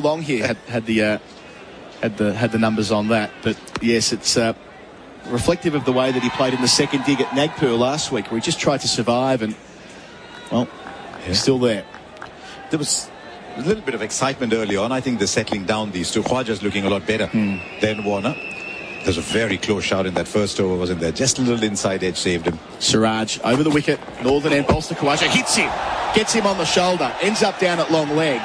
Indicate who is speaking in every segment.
Speaker 1: long here had the numbers on that. But yes, it's reflective of the way that he played in the second dig at Nagpur last week, where he just tried to survive and, well, he's still there.
Speaker 2: There was a little bit of excitement early on. I think they're settling down, these two. Khwaja's looking a lot better than Warner. There's a very close shot in that first over, wasn't there? Just a little inside edge saved him.
Speaker 1: Siraj over the wicket, northern end, bolts to Khwaja, hits him, gets him on the shoulder, ends up down at long leg.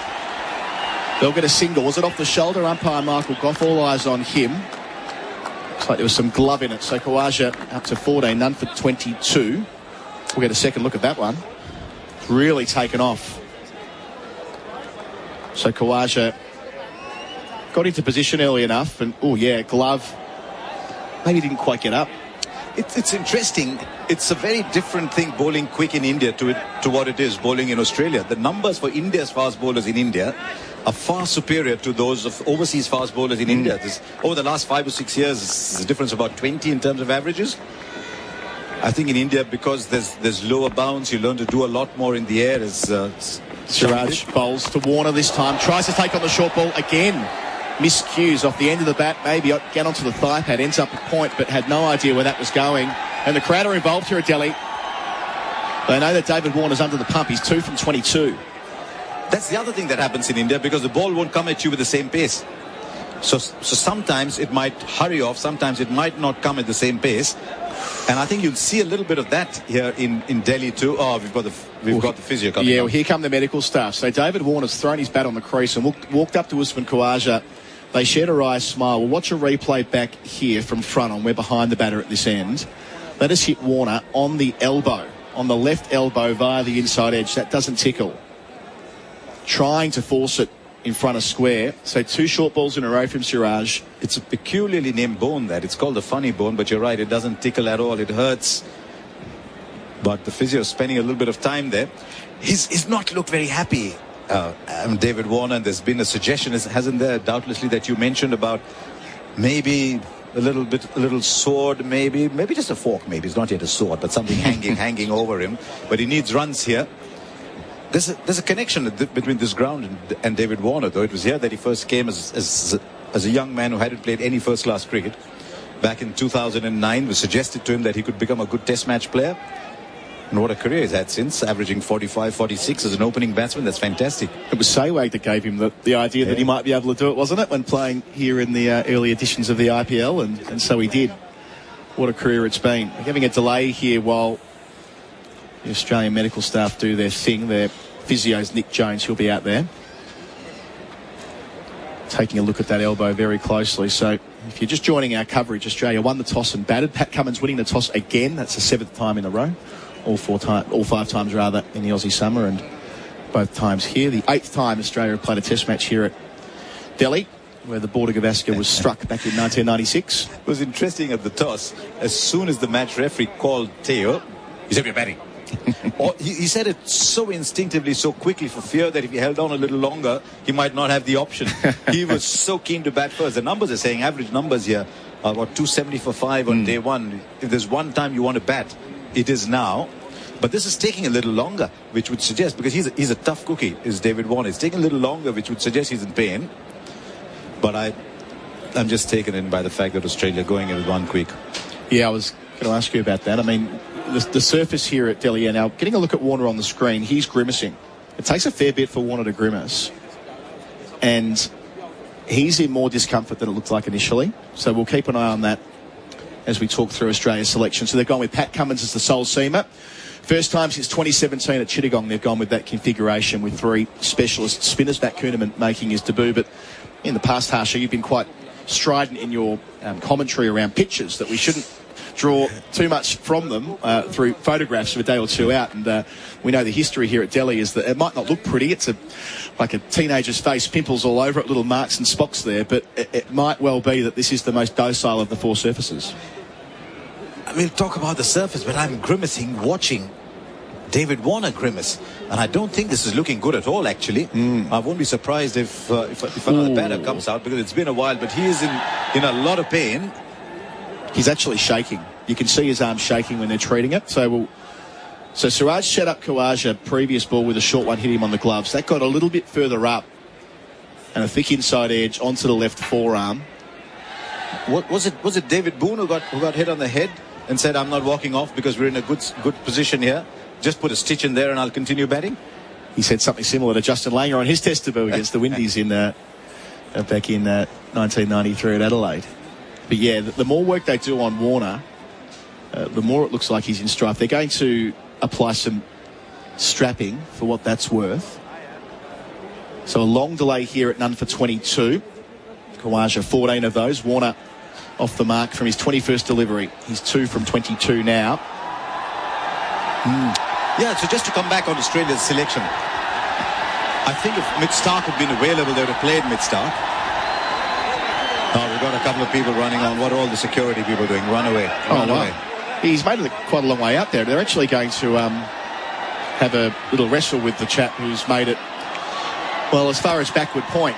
Speaker 1: They'll get a single. Was it off the shoulder? Umpire Michael Goff, all eyes on him. Looks like there was some glove in it. So Khwaja up to 14, none for 22. We'll get a second look at that one. Really taken off. So Khwaja got into position early enough, and oh yeah, glove. Maybe didn't quite get up.
Speaker 2: It's interesting. It's a very different thing bowling quick in India to what it is bowling in Australia. The numbers for India's fast bowlers in India are far superior to those of overseas fast bowlers in India. Over the last 5 or 6 years, there's a difference of about 20 in terms of averages. I think in India, because there's lower bounce, you learn to do a lot more in the air. As
Speaker 1: Siraj bowls to Warner this time, tries to take on the short ball again. Miscues off the end of the bat, maybe get onto the thigh pad, ends up a point, but had no idea where that was going. And the crowd are involved here at Delhi. They know that David Warner's under the pump. He's 2 from 22.
Speaker 2: That's the other thing that happens in India, because the ball won't come at you with the same pace. So sometimes it might hurry off, sometimes it might not come at the same pace. And I think you'll see a little bit of that here in Delhi too. Oh, we've got the physio coming.
Speaker 1: Yeah, well, here come the medical staff. So David Warner's thrown his bat on the crease and walked up to Usman Khawaja. They shared a wry smile. We'll watch a replay back here from front on. We're behind the batter at this end. Let us hit Warner on the elbow, on the left elbow via the inside edge. That doesn't tickle. Trying to force it in front of square. So 2 short balls in a row from Siraj.
Speaker 2: It's a peculiarly named bone, that. It's called the funny bone, but you're right, it doesn't tickle at all. It hurts. But the physio is spending a little bit of time there. He's not looked very happy, David Warner. And there's been a suggestion, hasn't there, doubtlessly, that you mentioned about maybe a little sword, maybe just a fork, maybe. It's not yet a sword, but something hanging over him. But he needs runs here. There's a connection between this ground and David Warner, though. It was here that he first came as a young man who hadn't played any first-class cricket. Back in 2009, it was suggested to him that he could become a good test match player. And what a career he's had since, averaging 45, 46 as an opening batsman. That's fantastic.
Speaker 1: It was Sehwag that gave him the idea that he might be able to do it, wasn't it, when playing here in the early editions of the IPL, and so he did. What a career it's been. We're having a delay here while the Australian medical staff do their thing. Their physio's Nick Jones, he'll be out there taking a look at that elbow very closely. So if you're just joining our coverage, Australia won the toss and batted. Pat Cummins winning the toss again. That's the 7th time in a row. All 5 times rather in the Aussie summer, and both times here. The 8th time Australia have played a test match here at Delhi, where the Border Gavaskar was struck back in 1996.
Speaker 2: It was interesting at the toss. As soon as the match referee called Teo, he said, "We're batting." He said it so instinctively, so quickly, for fear that if he held on a little longer, he might not have the option. He was so keen to bat first. The numbers are saying, average numbers here are about 270 for 5 on day one. If there's one time you want to bat, it is now. But this is taking a little longer, which would suggest, because he's a tough cookie, is David Warner. It's taking a little longer, which would suggest he's in pain. But I'm just taken in by the fact that Australia going in with one quick.
Speaker 1: Yeah, I was going to ask you about that. I mean, the surface here at Delhi, now getting a look at Warner on the screen, he's grimacing. It takes a fair bit for Warner to grimace, and he's in more discomfort than it looked like initially. So we'll keep an eye on that as we talk through Australia's selection. So they've gone with Pat Cummins as the sole seamer. First time since 2017 at Chittagong they've gone with that configuration with 3 specialist spinners. Matt Kuhneman making his debut, but in the past, Harsha, you've been quite strident in your commentary around pitches, that we shouldn't draw too much from them through photographs of a day or two out. And we know the history here at Delhi is that it might not look pretty. It's like a teenager's face, pimples all over it, little marks and spots there, but it might well be that this is the most docile of the 4 surfaces.
Speaker 2: We'll talk about the surface, but I'm grimacing watching David Warner grimace, and I don't think this is looking good at all, actually. I won't be surprised if another batter comes out, because it's been a while, but he is in a lot of pain.
Speaker 1: He's actually shaking. You can see his arm shaking when they're treating it. So Siraj set up Khawaja, previous ball with a short one, hit him on the gloves. That got a little bit further up and a thick inside edge onto the left forearm.
Speaker 2: What was it David Boone who got hit on the head and said, I'm not walking off because we're in a good position here. Just put a stitch in there and I'll continue batting?
Speaker 1: He said something similar to Justin Langer on his test debut against the Windies back in 1993 at Adelaide. But yeah, the more work they do on Warner, the more it looks like he's in strife. They're going to apply some strapping for what that's worth. So a long delay here at none for 22. Khawaja 14 of those. Warner off the mark from his 21st delivery. He's 2 from 22 now.
Speaker 2: Yeah, so just to come back on Australia's selection, I think if Mitch Starc had been available, they would have played Mitch Starc. Oh, we've got a couple of people running on. What are all the security people doing? Run away. Run away.
Speaker 1: He's made it quite a long way out there. They're actually going to have a little wrestle with the chap who's made it, well, as far as backward point.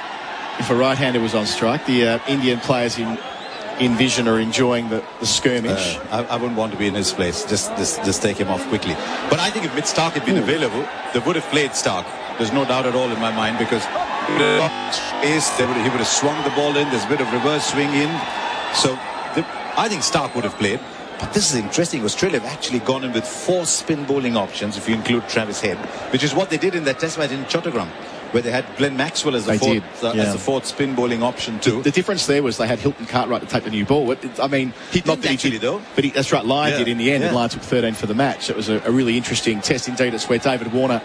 Speaker 1: If a right-hander was on strike, the Indian players in vision are enjoying the skirmish.
Speaker 2: I wouldn't want to be in his place. Just take him off quickly. But I think if Mitch Starc had been available, they would have played Starc. There's no doubt at all in my mind, because he would have swung the ball in. There's a bit of reverse swing in. So I think Starc would have played. But this is interesting. Australia have actually gone in with 4 spin bowling options, if you include Travis Head, which is what they did in that test match in Chattogram, where they had Glenn Maxwell as the fourth spin bowling option too.
Speaker 1: The difference there was they had Hilton Cartwright to take the new ball. I mean,
Speaker 2: he didn't actually, though.
Speaker 1: But that's right, Lyon did in the end, and Lyon took 13 for the match. It was a really interesting test indeed. It's where David Warner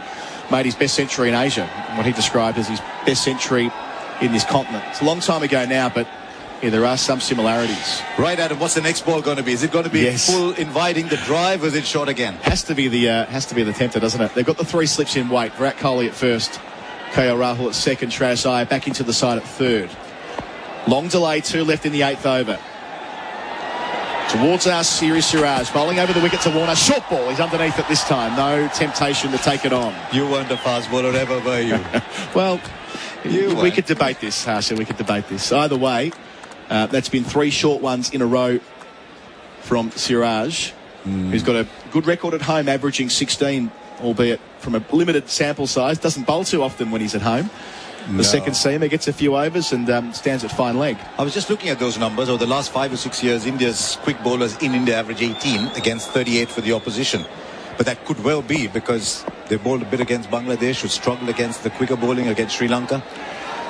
Speaker 1: made his best century in Asia, what he described as his best century in this continent. It's a long time ago now, but yeah, there are some similarities.
Speaker 2: Right, Adam, what's the next ball going to be? Is it going to be full inviting the drive, or is it short again?
Speaker 1: Has to be the tempter, doesn't it? They've got the 3 slips in weight. Virat Kohli at first, KL Rahul at second, Shreyas Iyer back into the side at third. Long delay, 2 left in the 8th over. Towards us, Siraj bowling over the wicket to Warner. Short ball, he's underneath it this time. No temptation to take it on.
Speaker 2: You weren't a fast bowler ever, were you?
Speaker 1: Well, we could debate this, Harsha. We could debate this. Either way, that's been 3 short ones in a row from Siraj, who's got a good record at home, averaging 16, albeit from a limited sample size. Doesn't bowl too often when he's at home. The second seamer gets a few overs and stands at fine leg.
Speaker 2: I was just looking at those numbers. Over the last 5 or 6 years, India's quick bowlers in India average 18 against 38 for the opposition. But that could well be because they bowled a bit against Bangladesh, who struggled against the quicker bowling against Sri Lanka.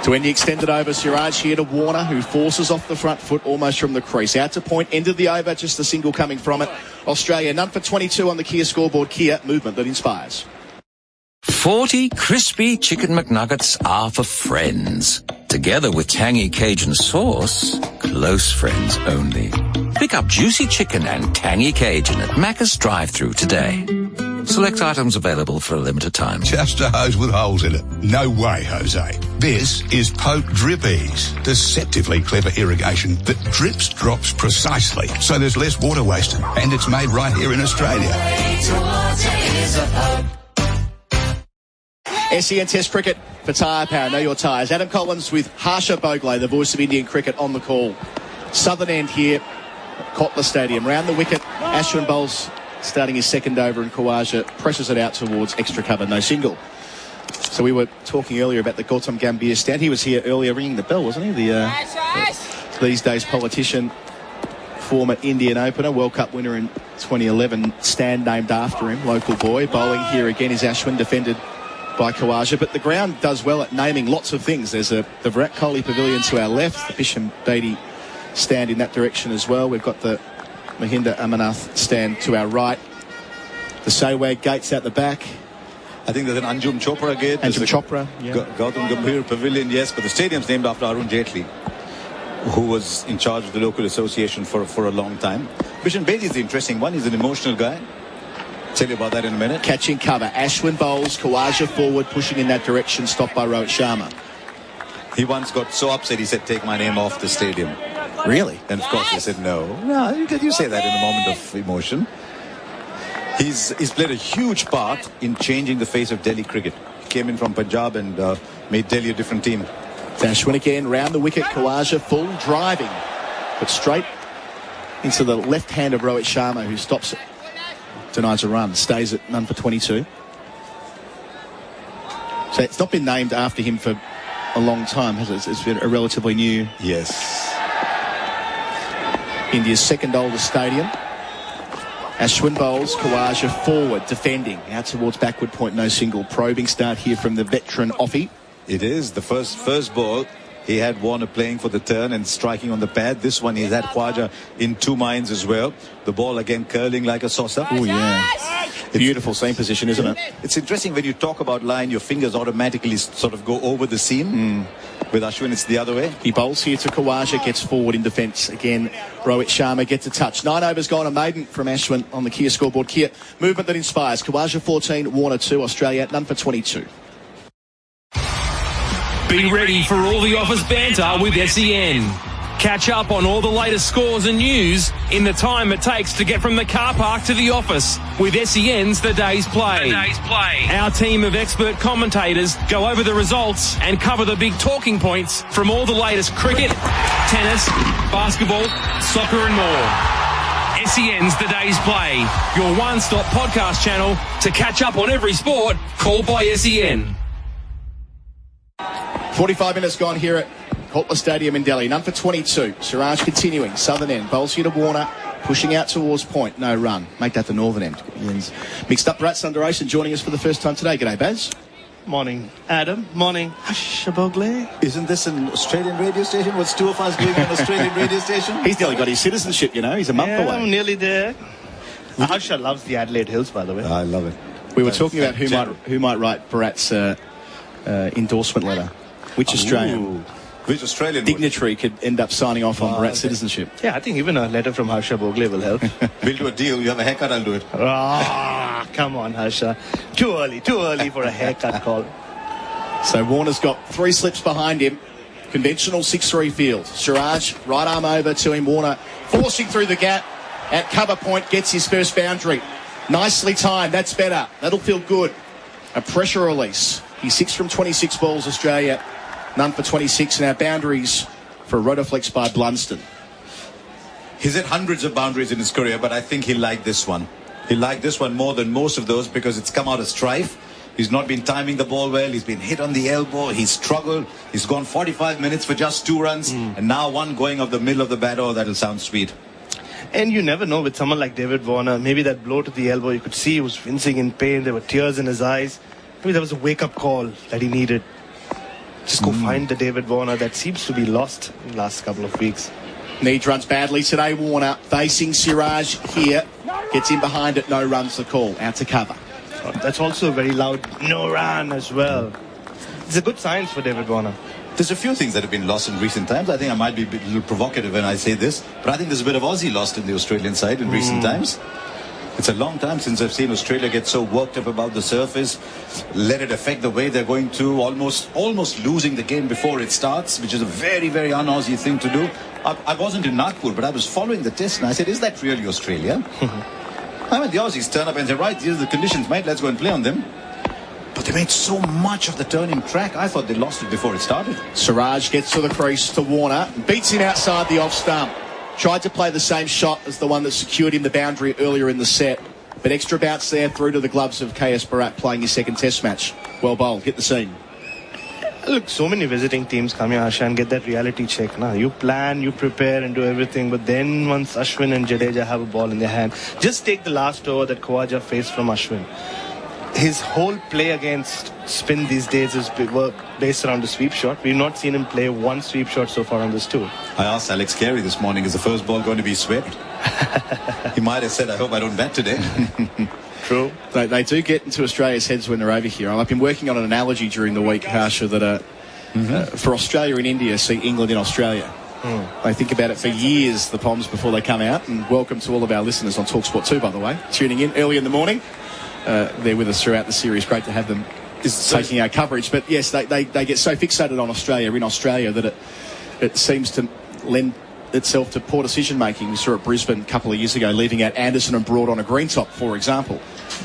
Speaker 1: To end the extended over, Siraj here to Warner, who forces off the front foot almost from the crease. Out to point, end of the over, just a single coming from it. Australia, none for 22 on the Kia scoreboard. Kia, movement that inspires.
Speaker 3: 40 crispy chicken McNuggets are for friends. Together with tangy Cajun sauce, close friends only. Pick up juicy chicken and tangy Cajun at Macca's drive-thru today. Select items available for a limited time.
Speaker 4: Just a hose with holes in it. No way, Jose. This is Pope Drip Ease. Deceptively clever irrigation that drips drops precisely, so there's less water wasted. And it's made right here in Australia.
Speaker 1: SEN Test Cricket for Tyre Power. Know your tyres. Adam Collins with Harsha Bhogle, the voice of Indian cricket, on the call. Southern end here, Kotla Stadium. Round the wicket, Ashwin bowls starting his second over, and Khawaja presses it out towards extra cover. No single. So we were talking earlier about the Gautam Gambhir stand. He was here earlier ringing the bell, wasn't he? These days politician, former Indian opener, World Cup winner in 2011. Stand named after him, local boy. Bowling here again is Ashwin, defended by Khawaja, but the ground does well at naming lots of things. There's the Virat Kohli pavilion to our left, the Bisham Beatty stand in that direction as well. We've got the Mahinda Amarnath stand to our right. The Sehwag gates out the back.
Speaker 2: I think there's an Anjum Chopra gate.
Speaker 1: Anjum Chopra, yeah.
Speaker 2: Gautam Gambhir pavilion, yes, but the stadium's named after Arun Jaitley, who was in charge of the local association for a long time. Bisham Beatty is the interesting one. He's an emotional guy. Tell you about that in a minute.
Speaker 1: Catching cover. Ashwin bowls, Khawaja forward, pushing in that direction, stopped by Rohit Sharma.
Speaker 2: He once got so upset he said, take my name off the stadium.
Speaker 1: Really?
Speaker 2: And of course they said no. No, you say that in a moment of emotion. He's played a huge part in changing the face of Delhi cricket. He came in from Punjab and made Delhi a different team.
Speaker 1: Ashwin again, round the wicket, Khawaja full driving, but straight into the left hand of Rohit Sharma, who stops it. Denies a run, stays at none for 22. So it's not been named after him for a long time, has it? It's been a relatively new...
Speaker 2: Yes.
Speaker 1: India's second oldest stadium. Ashwin bowls, Khawaja forward, defending. Out towards backward point, no single. Probing start here from the veteran offie.
Speaker 2: It is. The first ball, he had Warner playing for the turn and striking on the pad. This one, he's had Khawaja in two minds as well. The ball again curling like a saucer.
Speaker 1: Oh, yeah. Beautiful seam position, isn't it?
Speaker 2: It's interesting when you talk about line, your fingers automatically sort of go over the seam. With Ashwin, it's the other way.
Speaker 1: He bowls here to Khawaja, gets forward in defence. Again, Rohit Sharma gets a touch. 9 overs gone, a maiden from Ashwin on the Kia scoreboard. Kia, movement that inspires. Khawaja 14, Warner 2, Australia none for 22.
Speaker 5: Be ready for all the office banter with SEN. Catch up on all the latest scores and news in the time it takes to get from the car park to the office with SEN's The Day's Play. Our team of expert commentators go over the results and cover the big talking points from all the latest cricket, tennis, basketball, soccer and more. SEN's The Day's Play, your one-stop podcast channel to catch up on every sport called by SEN.
Speaker 1: 45 minutes gone here at Kotla Stadium in Delhi. None for 22. Siraj continuing. Southern end. Bowls here to Warner. Pushing out towards point. No run. Make that the northern end. Mixed up Bharat Sunderson joining us for the first time today. G'day, Baz.
Speaker 6: Morning, Adam. Morning, Harsha Bhogle.
Speaker 2: Isn't this an Australian radio station? What's two of us doing on an Australian radio station?
Speaker 1: He's nearly got his citizenship, you know. He's a month away.
Speaker 6: I'm nearly there. Harsha loves the Adelaide Hills, by the way.
Speaker 2: I love it.
Speaker 1: We were talking about who might write Bharat's endorsement letter. Which Australian?
Speaker 2: Which Australian
Speaker 1: dignitary could end up signing off on Bharat's citizenship?
Speaker 6: Yeah, I think even a letter from Harsha Bhogle will help.
Speaker 2: We'll do a deal. You have a haircut, I'll do it.
Speaker 6: Come on, Harsha. Too early for a haircut call.
Speaker 1: So Warner's got 3 slips behind him. Conventional 6-3 field. Siraj, right arm over to him. Warner forcing through the gap at cover point, gets his first boundary. Nicely timed. That's better. That'll feel good. A pressure release. He's 6 from 26 balls, Australia. None for 26, and our boundaries for a Rotoflex by Blunston.
Speaker 2: He's had hundreds of boundaries in his career, but I think he liked this one. He liked this one more than most of those because it's come out of strife. He's not been timing the ball well. He's been hit on the elbow. He's struggled. He's gone 45 minutes for just 2 runs. And now one going off the middle of the bat. Oh, that'll sound sweet.
Speaker 6: And you never know with someone like David Warner. Maybe that blow to the elbow, you could see he was wincing in pain. There were tears in his eyes. Maybe that was a wake-up call that he needed. Just go find the David Warner that seems to be lost in the last couple of weeks.
Speaker 1: Need runs badly today. Warner facing Siraj here. Gets in behind it. No runs the call. Out to cover.
Speaker 6: That's also a very loud no run as well. It's a good sign for David Warner.
Speaker 2: There's a few things that have been lost in recent times. I think I might be a little provocative when I say this, but I think there's a bit of Aussie lost in the Australian side in recent times. It's a long time since I've seen Australia get so worked up about the surface, let it affect the way they're going to, almost losing the game before it starts, which is a very, very un-Aussie thing to do. I wasn't in Nagpur, but I was following the test, and I said, is that really Australia? I mean, the Aussies turn up and say, right, these are the conditions, mate, let's go and play on them. But they made so much of the turning track, I thought they lost it before it started.
Speaker 1: Siraj gets to the crease to Warner, beats him outside the off stump. Tried to play the same shot as the one that secured him the boundary earlier in the set. But extra bounce there through to the gloves of KS Bharat playing his second test match. Well bowled. Hit the scene.
Speaker 6: Look, so many visiting teams come here, Harsha, and get that reality check. Now, you plan, you prepare and do everything. But then once Ashwin and Jadeja have a ball in their hand, just take the last over that Khawaja faced from Ashwin. His whole play against spin these days is based around the sweep shot. We've not seen him play one sweep shot so far on this tour.
Speaker 2: I asked Alex Carey this morning, is the first ball going to be swept? He might have said, I hope I don't bat today.
Speaker 1: True. They do get into Australia's heads when they're over here. I've been working on an analogy during the week, Harsha, that for Australia and India, see England in Australia. They think about it for years, the Poms, before they come out. And welcome to all of our listeners on TalkSport 2, by the way, tuning in early in the morning. They're with us throughout the series. Great to have them taking our coverage. But yes, they get so fixated on Australia in Australia that it seems to lend itself to poor decision making. We saw at Brisbane a couple of years ago, leaving out Anderson and Broad on a green top, for example.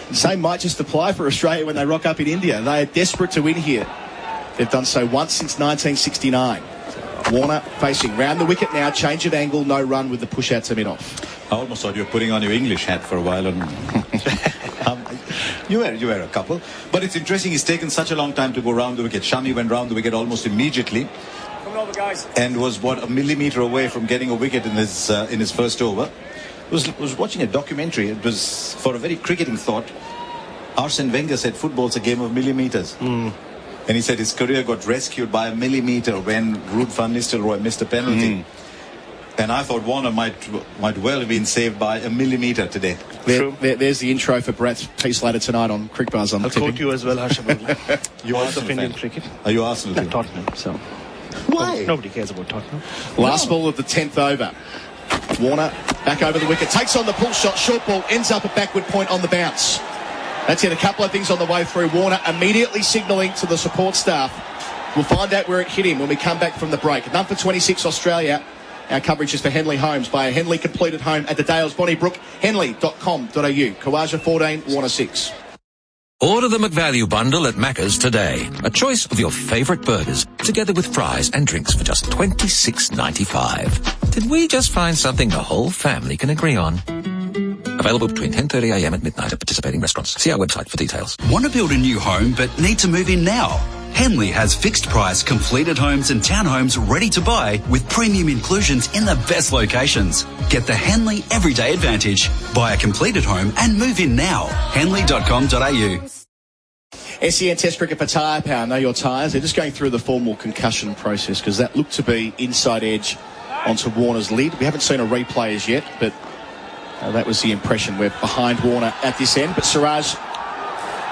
Speaker 1: The same might just apply for Australia when they rock up in India. They are desperate to win here. They've done so once since 1969. Warner facing round the wicket now, change of angle, no run with the push out to mid off.
Speaker 2: I almost thought you were putting on your English hat for a while. You were a couple. But it's interesting, he's taken such a long time to go round the wicket. Shami went round the wicket almost immediately. And was, a millimetre away from getting a wicket in his first over. Was watching a documentary. It was, for a very cricketing thought, Arsene Wenger said football's a game of millimetres. And he said his career got rescued by a millimetre when Ruud van Nistelrooy missed a penalty. And I thought Warner might well have been saved by a millimetre today.
Speaker 1: There's the intro for Brad's piece later tonight on Crick Buzz.
Speaker 6: I'll quote you as well, Harsha Bhogle.
Speaker 2: You are of
Speaker 6: Indian cricket.
Speaker 2: Are you Arsenal?
Speaker 6: Like Tottenham, so.
Speaker 2: Why?
Speaker 6: Nobody cares about Tottenham.
Speaker 1: Last ball of the 10th over. Warner back over the wicket, takes on the pull shot, short ball, ends up at backward point on the bounce. That's it, a couple of things on the way through. Warner immediately signalling to the support staff. We'll find out where it hit him when we come back from the break. None for 26 Australia. Our coverage is for Henley Homes by a Henley completed home at the Dales, Bonnybrook, henley.com.au. Kawaja 14, Warner 6.
Speaker 3: Order the McValue bundle at Macca's today. A choice of your favourite burgers, together with fries and drinks for just $26.95. Did we just find something the whole family can agree on? Available between 10:30am and midnight at participating restaurants. See our website for details.
Speaker 7: Want to build a new home but need to move in now? Henley has fixed price completed homes and townhomes ready to buy with premium inclusions in the best locations. Get the Henley Everyday Advantage. Buy a completed home and move in now. Henley.com.au.
Speaker 1: SEN Test Cricket for Tyre Power. Know your tyres. They're just going through the formal concussion process because that looked to be inside edge onto Warner's lid. We haven't seen a replay as yet, but that was the impression. We're behind Warner at this end, but Siraj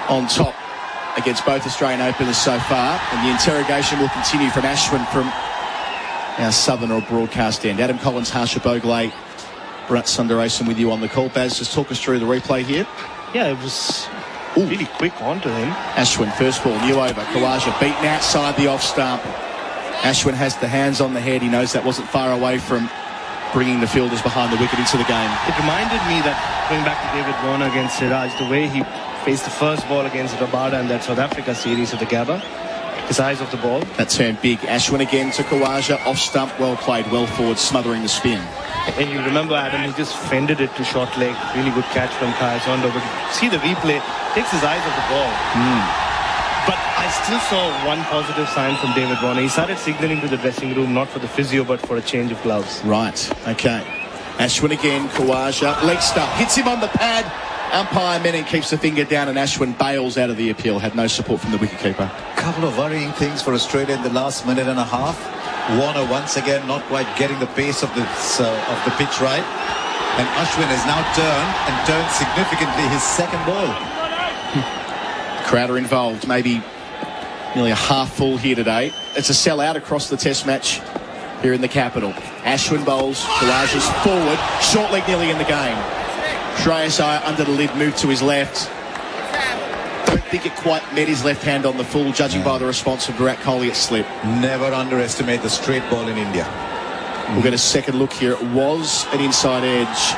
Speaker 1: on top against both Australian openers so far, and the interrogation will continue from Ashwin from our southern or broadcast end. Adam Collins, Harsha Bhogle, Bharat Sunderson with you on the call. Baz, just talk us through the replay here.
Speaker 6: Yeah, it was really quick onto him.
Speaker 1: Ashwin, first ball, new over. Kawaja beaten outside the off stump. Ashwin has the hands on the head. He knows that wasn't far away from bringing the fielders behind the wicket into the game.
Speaker 6: It reminded me that going back to David Warner against Siraj, the way he faced the first ball against Rabada in that South Africa series at the Gabba, the size of the ball.
Speaker 1: That turned big. Ashwin again to Kawaja, off stump, well played, well forward, smothering the spin.
Speaker 6: And you remember, Adam, he just fended it to short leg. Really good catch from Kaya Chondo. But you see the replay, takes his eyes off the ball. But I still saw one positive sign from David Warner. He started signalling to the dressing room, not for the physio, but for a change of gloves.
Speaker 1: Right, okay. Ashwin again, Kawaja, leg stump, hits him on the pad. Umpire Menon keeps the finger down and Ashwin bails out of the appeal. Had no support from the wicketkeeper.
Speaker 2: Couple of worrying things for Australia in the last minute and a half. Warner once again not quite getting the pace of the pitch right. And Ashwin has now turned significantly his second ball.
Speaker 1: Crowder involved, maybe nearly a half full here today. It's a sellout across the test match here in the capital. Ashwin bowls, Kawaja's forward, short leg nearly in the game. Shreyas Iyer under the lid, moved to his left. Don't think it quite met his left hand on the full, judging by the response of Virat Kohli at slip.
Speaker 2: Never underestimate the straight ball in India.
Speaker 1: We'll get a second look here. It was an inside edge,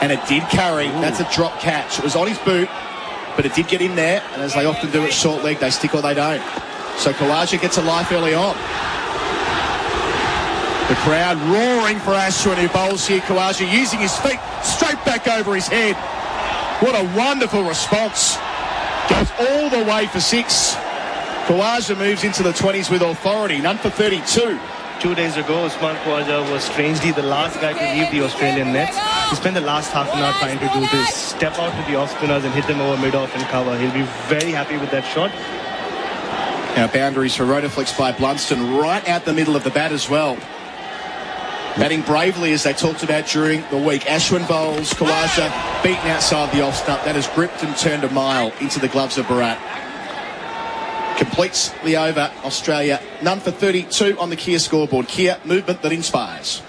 Speaker 1: and it did carry. That's a drop catch. It was on his boot, but it did get in there, and as they often do at short leg, they stick or they don't. So Kawaja gets a life early on. The crowd roaring for Ashwin, who bowls here. Kawaja using his feet straight back over his head. What a wonderful response. Goes all the way for 6. Kawaja moves into the 20s with authority. None for 32.
Speaker 6: 2 days ago, Usman Khawaja was strangely the last guy to leave the Australian nets. He spent the last half an hour trying to do this. Step out to the off spinners and hit them over mid-off and cover. He'll be very happy with that shot.
Speaker 1: Now boundaries for Rotaflex by Blunston right out the middle of the bat as well. Batting bravely as they talked about during the week. Ashwin bowls, Kawaja beaten outside the off stump. That has gripped and turned a mile into the gloves of Bharat. Completes the over, Australia. None for 32 on the Kia scoreboard. Kia, movement that inspires.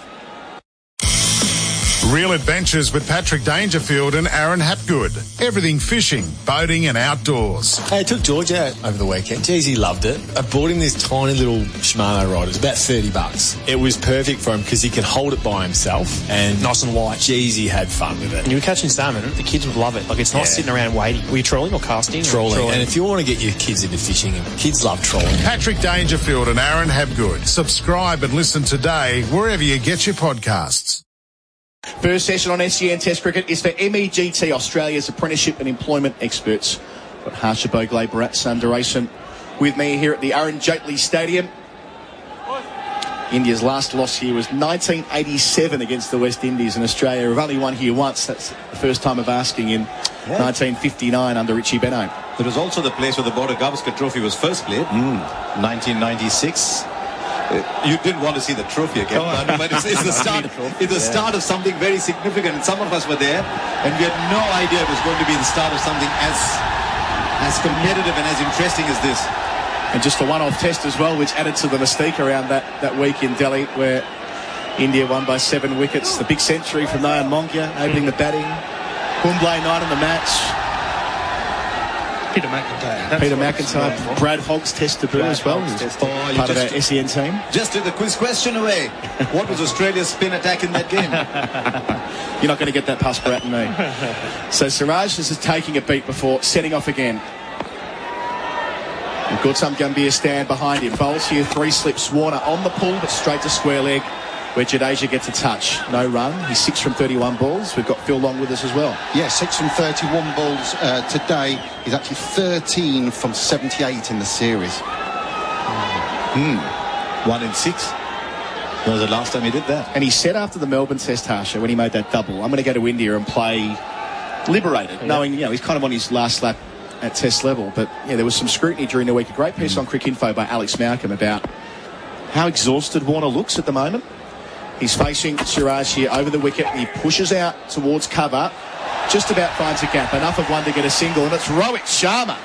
Speaker 8: Real adventures with Patrick Dangerfield and Aaron Hapgood. Everything fishing, boating and outdoors.
Speaker 9: Hey, I took George out over the weekend. Jeez, he loved it. I bought him this tiny little Shimano rod. It was about $30. It was perfect for him because he could hold it by himself and nice and light. Jeez, he had fun with it.
Speaker 10: And you were catching salmon, the kids would love it. Like, it's not sitting around waiting. Were you trolling or casting?
Speaker 9: Trolling. And if you want to get your kids into fishing, kids love trolling.
Speaker 8: Patrick Dangerfield and Aaron Hapgood. Subscribe and listen today wherever you get your podcasts.
Speaker 1: First session on SEN Test Cricket is for MEGT, Australia's apprenticeship and employment experts. Got Harsha Bhogle, Bharat Sunderson with me here at the Arun Jaitley Stadium. India's last loss here was 1987 against the West Indies, and Australia have only won here once. That's the first time of asking in 1959 under Richie Benaud.
Speaker 2: It was also the place where the Border Gavaskar Trophy was first played, 1996. You didn't want to see the trophy again, but it's the start. It's the start of something very significant. And some of us were there, and we had no idea it was going to be the start of something as competitive and as interesting as this.
Speaker 1: And just a one-off test as well, which added to the mystique around that week in Delhi, where India won by 7 wickets. The big century from Nayan Mongia, opening the batting. Kumble night in the match.
Speaker 6: Peter McIntyre.
Speaker 1: Peter McIntyre. Brad Hogg's test debut as well. Part of our SEN team.
Speaker 2: Just took the quiz question away. What was Australia's spin attack in that game?
Speaker 1: You're not going to get that past Bharat and me. So Siraj is taking a beat before setting off again. Gautam Gambhir stand behind him. Bowls here, 3 slips. Warner on the pull, but straight to square leg, where Jadeja gets a touch. No run. He's 6 from 31 balls. We've got Phil Long with us as well.
Speaker 11: Yeah, 6 from 31 balls today. He's actually 13 from 78 in the series.
Speaker 2: 1 in 6. That was the last time he did that.
Speaker 1: And he said after the Melbourne Test, Harsha, when he made that double, I'm going to go to India and play liberated, knowing he's kind of on his last lap at Test level. But there was some scrutiny during the week. A great piece on Cricinfo by Alex Malcolm about how exhausted Warner looks at the moment. He's facing Siraj here over the wicket. He pushes out towards cover. Just about finds a gap. Enough of one to get a single. And it's Rohit Sharma.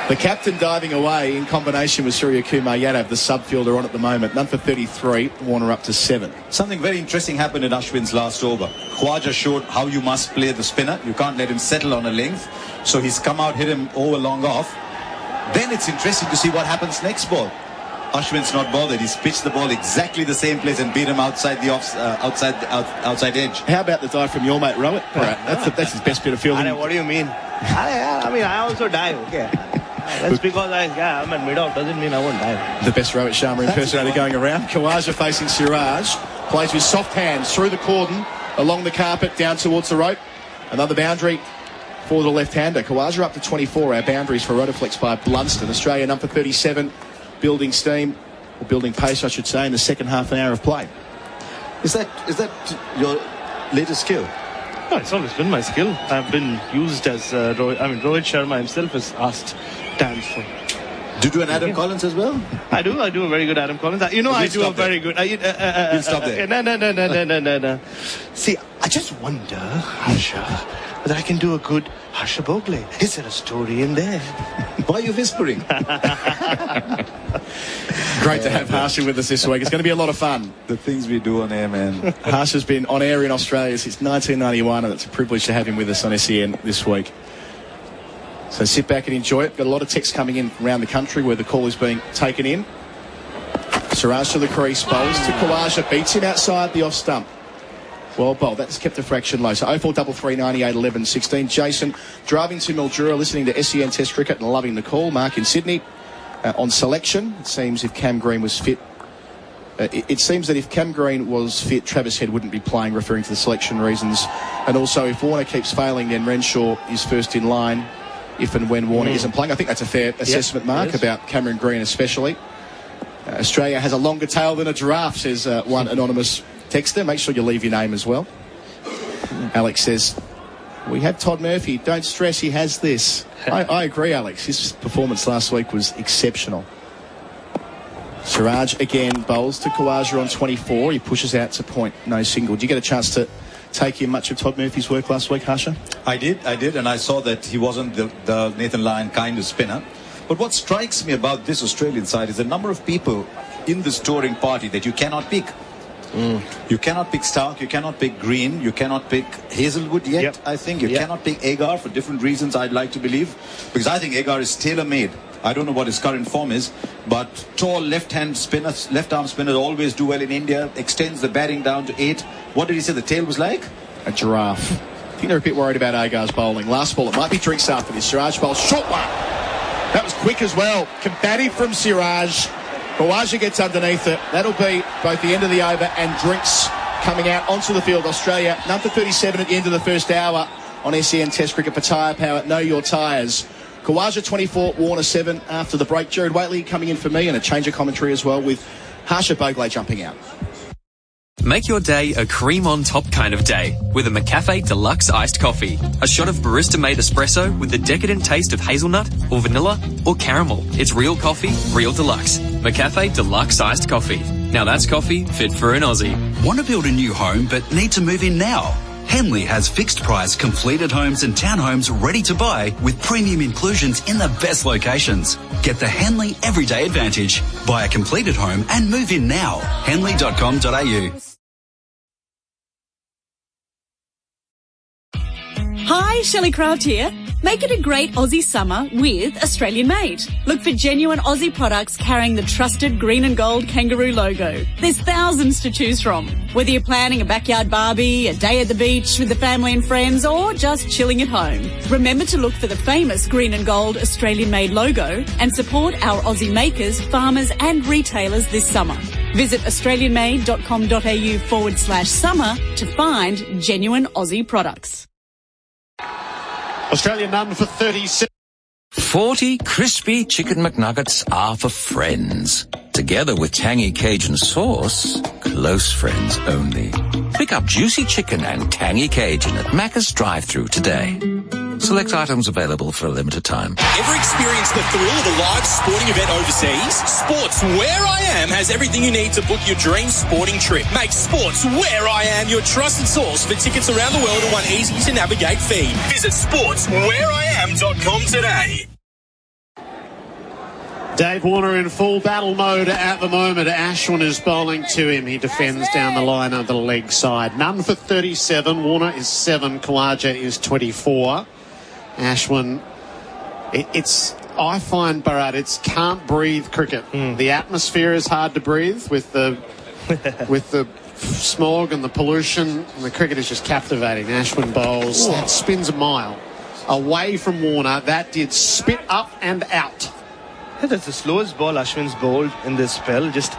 Speaker 1: The captain diving away in combination with Surya Kumar Yadav, the sub-fielder on at the moment. None for 33. Warner up to 7.
Speaker 2: Something very interesting happened in Ashwin's last over. Khawaja showed how you must play the spinner. You can't let him settle on a length. So he's come out, hit him over long off. Then it's interesting to see what happens next ball. Ashwin's not bothered. He's pitched the ball exactly the same place and beat him outside the outside edge.
Speaker 1: How about the dive from your mate Rohit? That's his best bit of fielding.
Speaker 6: What do you mean? I also dive. Okay. That's because I'm at mid-off. Doesn't mean I won't dive.
Speaker 1: The best Rohit Sharma impersonator going around. Khawaja facing Siraj. Plays with soft hands through the cordon, along the carpet, down towards the rope. Another boundary for the left-hander. Khawaja up to 24. Our boundaries for Rotoflex by Blunston. Australia number 37. Building steam, or building pace, I should say, in the second half an hour of play.
Speaker 2: Is that your latest skill?
Speaker 6: No, it's always been my skill. I've been used as Rohit Sharma himself has asked times for.
Speaker 2: Do you do an Adam Collins as well?
Speaker 6: I do a very good Adam Collins. I do a very good.
Speaker 2: We'll stop there.
Speaker 6: No. See, I just wonder, Harsha, whether I can do a good Harsha Bhogle. Is there a story in there?
Speaker 2: Why are you whispering?
Speaker 1: Great to have Harsha with us this week. It's going to be a lot of fun.
Speaker 2: The things we do on air, man.
Speaker 1: Harsha's been on air in Australia since 1991, and it's a privilege to have him with us on SEN this week. So sit back and enjoy it. Got a lot of texts coming in around the country where the call is being taken in. Siraj to the crease, bowls to Khawaja, beats him outside the off stump. Well bowled. That's kept the fraction low. So 0433 98 11 16. Jason driving to Mildura, listening to SEN Test Cricket and loving the call. Mark in Sydney on selection. It seems if Cam Green was fit, it seems that if Cam Green was fit, Travis Head wouldn't be playing, referring to the selection reasons. And also, if Warner keeps failing, then Renshaw is first in line if and when Warner isn't playing. I think that's a fair assessment, Mark, about Cameron Green especially. Australia has a longer tail than a giraffe, says one anonymous texter. Make sure you leave your name as well. Alex says, we have Todd Murphy. Don't stress, he has this. I agree, Alex. His performance last week was exceptional. Siraj again bowls to Khawaja on 24. He pushes out to point. No single. Did you get a chance to take in much of Todd Murphy's work last week, Harsha?
Speaker 2: I did, and I saw that he wasn't the Nathan Lyon kind of spinner. But what strikes me about this Australian side is the number of people in this touring party that you cannot pick. You cannot pick Stark, you cannot pick Green, you cannot pick Hazelwood yet, I think. You cannot pick Agar for different reasons, I'd like to believe. Because I think Agar is tailor-made. I don't know what his current form is, but tall left-arm spinners always do well in India, extends the batting down to 8. What did he say the tail was like?
Speaker 1: A giraffe. I think they're a bit worried about Agar's bowling. Last ball, it might be drinks after this. Siraj bowls, short one. That was quick as well. Combative from Siraj. Khawaja gets underneath it. That'll be both the end of the over and drinks coming out onto the field. Australia, number 37 at the end of the first hour. on SEN Test Cricket for Tyre Power. Know your tyres. Khawaja 24, Warner 7 after the break. Jared Waitley coming in for me, and a change of commentary as well with Harsha Bhogle jumping out.
Speaker 12: Make your day a cream-on-top kind of day with a McCafe Deluxe Iced Coffee. A shot of barista-made espresso with the decadent taste of hazelnut or vanilla or caramel. It's real coffee, real deluxe. McCafe Deluxe Iced Coffee. Now that's coffee fit for an Aussie.
Speaker 7: Want to build a new home but need to move in now? Henley has fixed price completed homes and townhomes ready to buy with premium inclusions in the best locations. Get the Henley Everyday Advantage. Buy a completed home and move in now. Henley.com.au.
Speaker 13: Hi, Shelley Craft here. Make it a great Aussie summer with Australian Made. Look for genuine Aussie products carrying the trusted green and gold kangaroo logo. There's thousands to choose from. Whether you're planning a backyard barbie, a day at the beach with the family and friends, or just chilling at home, remember to look for the famous green and gold Australian Made logo and support our Aussie makers, farmers and retailers this summer. Visit australianmade.com.au/summer to find genuine Aussie products.
Speaker 8: Australia none for 37.
Speaker 3: 40 crispy chicken McNuggets are for friends. Together with tangy Cajun sauce, close friends only. Pick up juicy chicken and tangy Cajun at Macca's drive-thru today. Select items available for a limited time.
Speaker 14: Ever experienced the thrill of a live sporting event overseas? Sports Where I Am has everything you need to book your dream sporting trip. Make Sports Where I Am your trusted source for tickets around the world in one easy-to-navigate feed. Visit sportswhereiam.com today.
Speaker 8: Dave Warner in full battle mode at the moment. Ashwin is bowling to him. He defends down the line of the leg side. None for 37. Warner is 7. Khawaja is 24. Ashwin, I find, Bharat, it's can't breathe cricket. The atmosphere is hard to breathe with the smog and the pollution, and the cricket is just captivating. Ashwin bowls, that spins a mile away from Warner. That did spit up and out.
Speaker 6: Yeah, that's the slowest ball Ashwin's bowled in this spell, just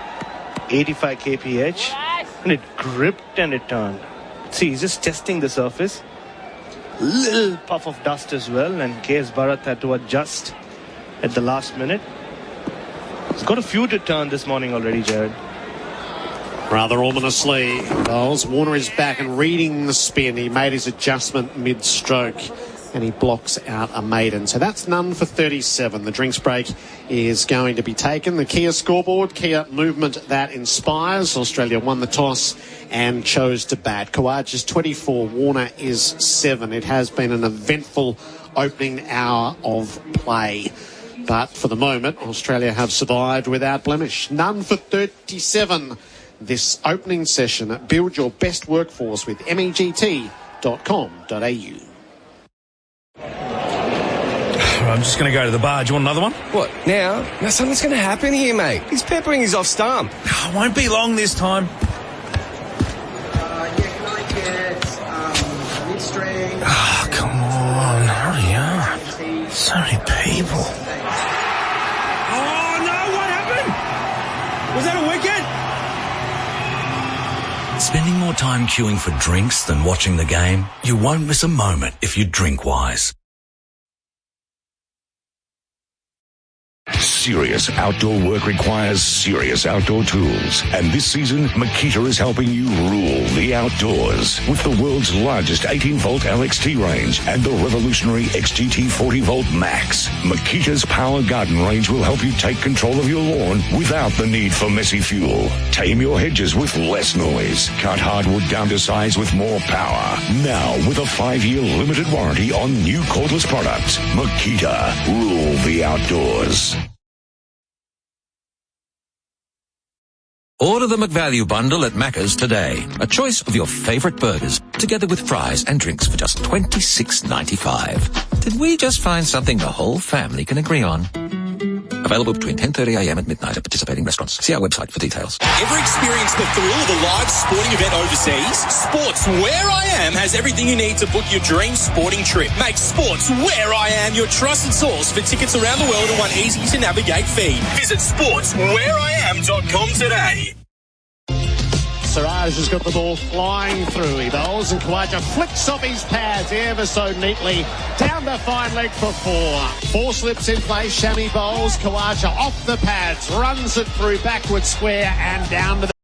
Speaker 6: 85 kph, and it gripped and it turned. See, he's just testing the surface. Little puff of dust as well, and KS Bharat had to adjust at the last minute. He's got a few to turn this morning already, Jared.
Speaker 8: Rather ominously, bowls. Warner is back and reading the spin. He made his adjustment mid-stroke, and he blocks out a maiden. So that's none for 37. The drinks break is going to be taken. The Kia scoreboard, Kia movement that inspires. Australia won the toss and chose to bat. Khawaja is 24. Warner is 7. It has been an eventful opening hour of play. But for the moment, Australia have survived without blemish. None for 37 this opening session. Build your best workforce with MEGT.com.au.
Speaker 15: I'm just going to go to the bar. Do you want another one?
Speaker 16: What, now? Now something's going to happen here, mate. He's peppering his off stump.
Speaker 15: Oh, won't be long this time.
Speaker 17: Can I get midstream?
Speaker 15: Oh, come on. Hurry up. So many people. Oh, no, what happened? Was that a wicket?
Speaker 18: Spending more time queuing for drinks than watching the game? You won't miss a moment if you drink wise.
Speaker 19: Serious outdoor work requires serious outdoor tools. And this season, Makita is helping you rule the outdoors with the world's largest 18-volt LXT range and the revolutionary XGT 40-volt Max. Makita's Power Garden range will help you take control of your lawn without the need for messy fuel. Tame your hedges with less noise. Cut hardwood down to size with more power. Now with a 5-year limited warranty on new cordless products. Makita, rule the outdoors.
Speaker 3: Order the McValue Bundle at Macca's today. A choice of your favourite burgers, together with fries and drinks for just $26.95. Did we just find something the whole family can agree on? Available between 10:30am and midnight at participating restaurants. See our website for details.
Speaker 14: Ever experienced the thrill of a live sporting event overseas? Sports Where I Am has everything you need to book your dream sporting trip. Make Sports Where I Am your trusted source for tickets around the world in one easy-to-navigate feed. Visit sportswhereiam.com today.
Speaker 8: Siraj has got the ball flying through. He bowls and Khawaja flicks off his pads ever so neatly. Down the fine leg for 4. 4 slips in place. Shami bowls. Khawaja off the pads. Runs it through backward square and down to the